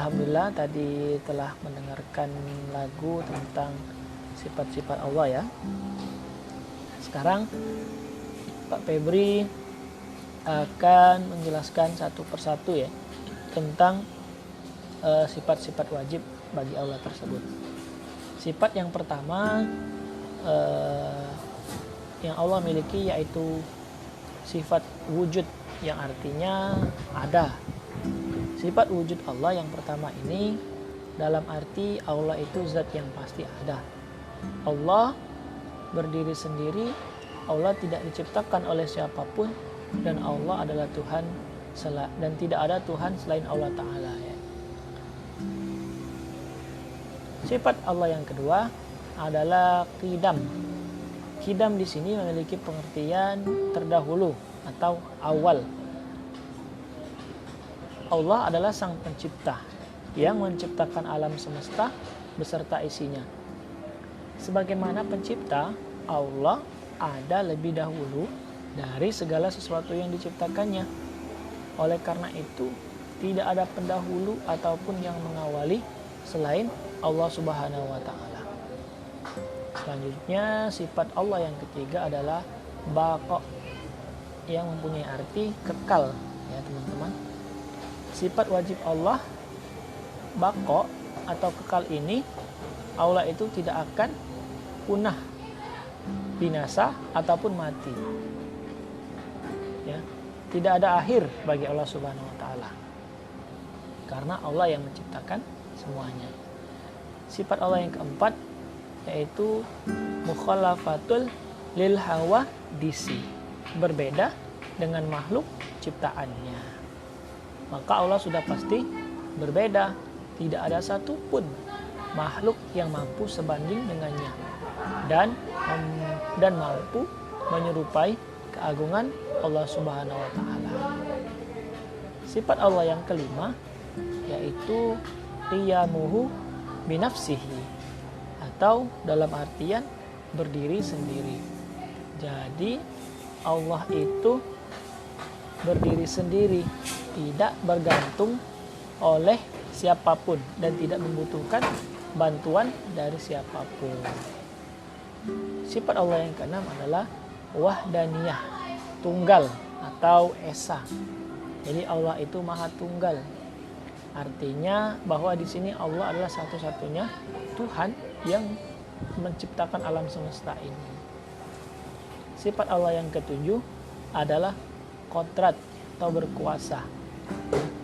Alhamdulillah tadi telah mendengarkan lagu tentang sifat-sifat Allah ya. Sekarang Pak Febri akan menjelaskan satu persatu ya tentang sifat-sifat wajib bagi Allah tersebut. Sifat yang pertama yang Allah miliki yaitu sifat wujud, yang artinya ada. Sifat wujud Allah yang pertama ini dalam arti Allah itu zat yang pasti ada. Allah berdiri sendiri, Allah tidak diciptakan oleh siapapun, dan Allah adalah Tuhan dan tidak ada Tuhan selain Allah Ta'ala ya. Sifat Allah yang kedua adalah qidam. Qidam di sini memiliki pengertian terdahulu atau awal. Allah adalah sang pencipta yang menciptakan alam semesta beserta isinya. Sebagaimana pencipta, Allah ada lebih dahulu dari segala sesuatu yang diciptakannya. Oleh karena itu, tidak ada pendahulu ataupun yang mengawali selain Allah Subhanahu wa Ta'ala. Selanjutnya, sifat Allah yang ketiga adalah baqa, yang mempunyai arti kekal ya teman-teman. Sifat wajib Allah baqa atau kekal ini, Allah itu tidak akan punah, binasa ataupun mati. Ya, tidak ada akhir bagi Allah Subhanahu wa Ta'ala. Karena Allah yang menciptakan semuanya. Sifat Allah yang keempat yaitu mukhalafatul lil hawa disi, berbeda dengan makhluk ciptaannya. Maka Allah sudah pasti berbeda, tidak ada satupun makhluk yang mampu sebanding dengannya dan mampu menyerupai keagungan Allah Subhanahu wa Ta'ala. Sifat Allah yang kelima yaitu qiyamuhu binafsihi, atau dalam artian berdiri sendiri. Jadi Allah itu berdiri sendiri, tidak bergantung oleh siapapun dan tidak membutuhkan bantuan dari siapapun. Sifat Allah yang keenam adalah wahdaniyah, tunggal atau esa. Jadi Allah itu maha tunggal. Artinya bahwa di sini Allah adalah satu-satunya Tuhan yang menciptakan alam semesta ini. Sifat Allah yang ketujuh adalah qodrat atau berkuasa.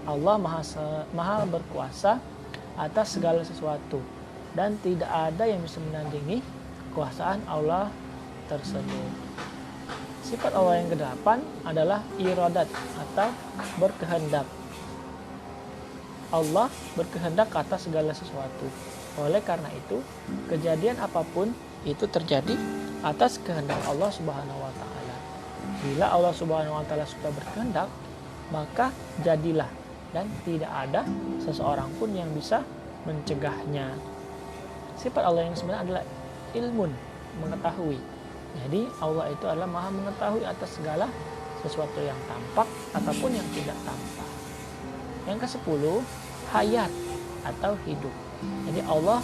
Allah maha berkuasa atas segala sesuatu dan tidak ada yang bisa menandingi kekuasaan Allah tersebut. Sifat Allah yang kedelapan adalah iradat atau berkehendak. Allah berkehendak atas segala sesuatu. Oleh karena itu, kejadian apapun itu terjadi atas kehendak Allah Subhanahu wa Ta'ala. Bila Allah Subhanahu wa Ta'ala sudah berkehendak, maka jadilah, dan tidak ada seseorang pun yang bisa mencegahnya. Sifat Allah yang sebenarnya adalah ilmun, mengetahui. Jadi Allah itu adalah maha mengetahui atas segala sesuatu yang tampak ataupun yang tidak tampak. Yang ke-10, hayat atau hidup. Jadi Allah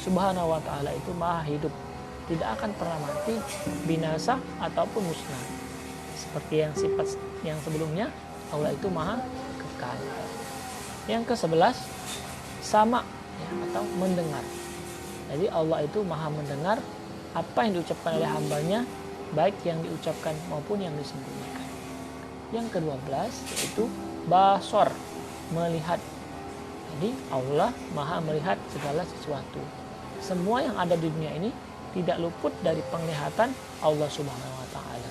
Subhanahu wa Ta'ala itu maha hidup, tidak akan pernah mati, binasa ataupun musnah. Seperti yang sifat yang sebelumnya, Allah itu maha kekal. Yang ke-11, sama ya, atau mendengar. Jadi Allah itu maha mendengar apa yang diucapkan oleh hambanya, baik yang diucapkan maupun yang disembunyikan. Yang ke-12 yaitu basor, melihat. Jadi Allah maha melihat segala sesuatu. Semua yang ada di dunia ini tidak luput dari penglihatan Allah Subhanahu wa Ta'ala.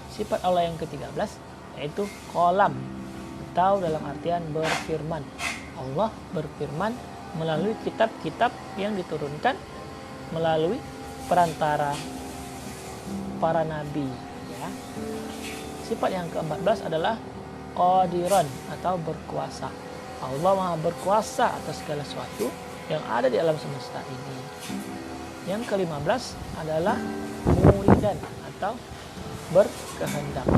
Sifat Allah yang ke-13 yaitu qalam, atau dalam artian berfirman. Allah berfirman melalui kitab-kitab yang diturunkan melalui perantara para nabi ya. Sifat yang ke-14 adalah qadiran atau berkuasa. Allah maha berkuasa atas segala sesuatu yang ada di alam semesta ini. Yang ke-15 adalah muridan atau berkehendak.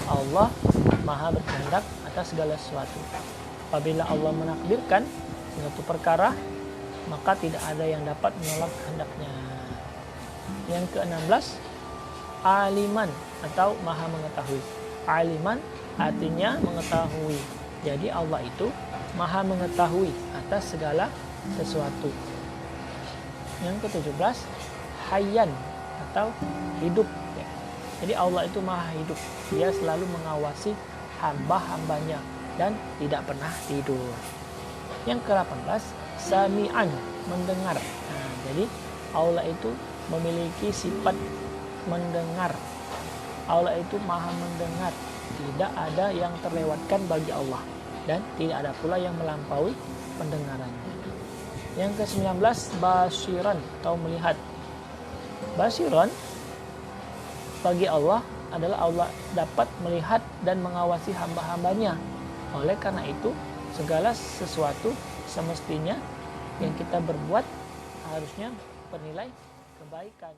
Allah maha berkehendak atas segala sesuatu. Apabila Allah menakdirkan suatu perkara, maka tidak ada yang dapat menolak kehendaknya. Yang ke-16, aliman atau maha mengetahui. Aliman artinya mengetahui. Jadi Allah itu maha mengetahui atas segala sesuatu. Yang ke-17, hayyan atau hidup. Jadi Allah itu maha hidup. Dia selalu mengawasi hamba-hambanya dan tidak pernah tidur. Yang ke-18, sami'an, mendengar. Nah, jadi Allah itu memiliki sifat mendengar. Allah itu maha mendengar. Tidak ada yang terlewatkan bagi Allah dan tidak ada pula yang melampaui pendengarannya. Yang ke-19, basiran atau melihat. Basiran bagi Allah adalah Allah dapat melihat dan mengawasi hamba-hambanya. Oleh karena itu, segala sesuatu semestinya yang kita berbuat harusnya bernilai kebaikan.